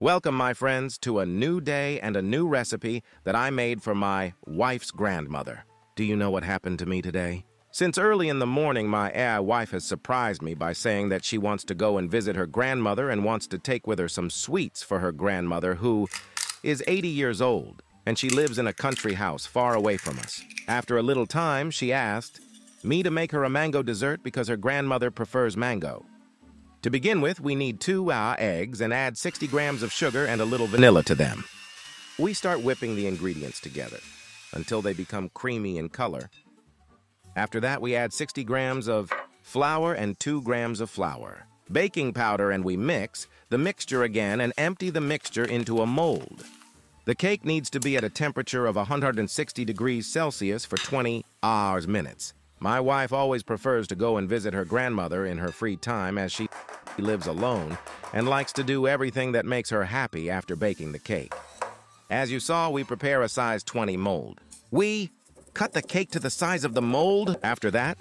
Welcome, my friends, to a new day and a new recipe that I made for my wife's grandmother. Do you know what happened to me today? Since early in the morning, my wife has surprised me by saying that she wants to go and visit her grandmother and wants to take with her some sweets for her grandmother, who is 80 years old, and she lives in a country house far away from us. After a little time, she asked me to make her a mango dessert because her grandmother prefers mango. To begin with, we need 2 eggs and add 60 grams of sugar and a little vanilla to them. We start whipping the ingredients together until they become creamy in color. After that, we add 60 grams of flour and 2 grams of flour, baking powder, and we mix the mixture again and empty the mixture into a mold. The cake needs to be at a temperature of 160 degrees Celsius for 20 minutes. My wife always prefers to go and visit her grandmother in her free time, as she lives alone and likes to do everything that makes her happy after baking the cake. As you saw, we prepare a size 20 mold. We cut the cake to the size of the mold. After that,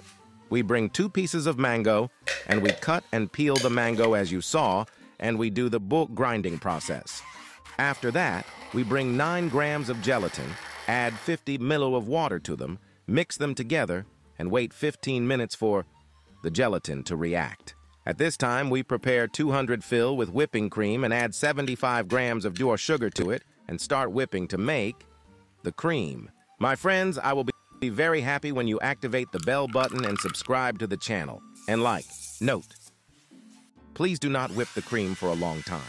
we bring 2 pieces of mango and we cut and peel the mango as you saw, and we do the bulk grinding process. After that, we bring 9 grams of gelatin, add 50 ml of water to them, mix them together, and wait 15 minutes for the gelatin to react. At this time, we prepare 200 fill with whipping cream and add 75 grams of pure sugar to it and start whipping to make the cream. My friends, I will be very happy when you activate the bell button and subscribe to the channel. And note, please do not whip the cream for a long time.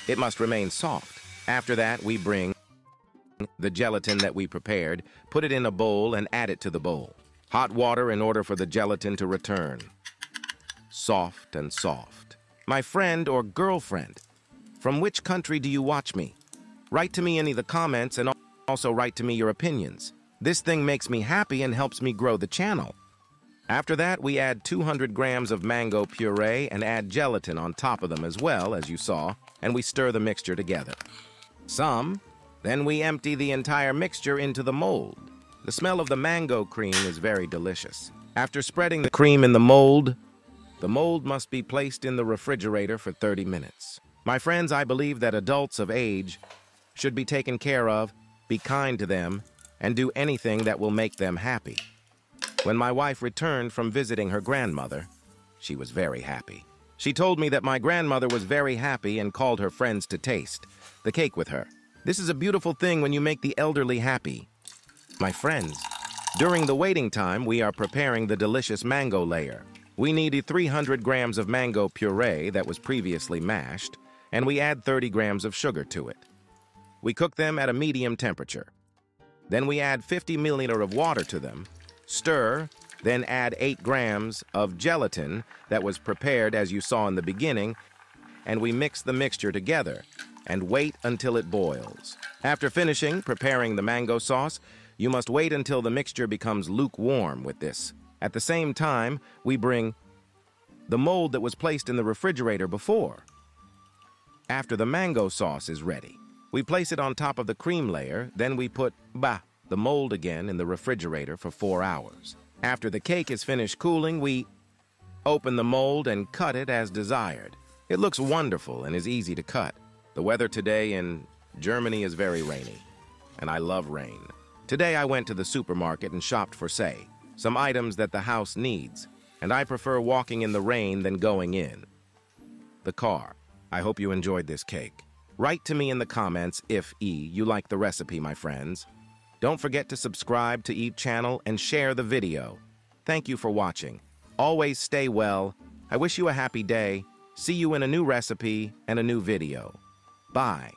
It must remain soft. After that, we bring the gelatin that we prepared, put it in a bowl and add it to the bowl. Hot water in order for the gelatin to return soft and soft. My friend or girlfriend, from which country do you watch me? Write to me in the comments and also write to me your opinions. This thing makes me happy and helps me grow the channel. After that, we add 200 grams of mango puree and add gelatin on top of them as well, as you saw, and we stir the mixture together. Then we empty the entire mixture into the mold. The smell of the mango cream is very delicious. After spreading the cream in the mold must be placed in the refrigerator for 30 minutes. My friends, I believe that adults of age should be taken care of, be kind to them, and do anything that will make them happy. When my wife returned from visiting her grandmother, she was very happy. She told me that my grandmother was very happy and called her friends to taste the cake with her. This is a beautiful thing when you make the elderly happy. My friends, during the waiting time, we are preparing the delicious mango layer. We need 300 grams of mango puree that was previously mashed, and we add 30 grams of sugar to it. We cook them at a medium temperature. Then we add 50 milliliters of water to them, stir, then add 8 grams of gelatin that was prepared as you saw in the beginning, and we mix the mixture together and wait until it boils. After finishing preparing the mango sauce, you must wait until the mixture becomes lukewarm with this. At the same time, we bring the mold that was placed in the refrigerator before. After the mango sauce is ready, we place it on top of the cream layer, then we put the mold again in the refrigerator for 4 hours. After the cake is finished cooling, we open the mold and cut it as desired. It looks wonderful and is easy to cut. The weather today in Germany is very rainy, and I love rain. Today I went to the supermarket and shopped for, some items that the house needs, and I prefer walking in the rain than going in the car. I hope you enjoyed this cake. Write to me in the comments if you like the recipe, my friends. Don't forget to subscribe to each channel and share the video. Thank you for watching. Always stay well. I wish you a happy day. See you in a new recipe and a new video. Bye.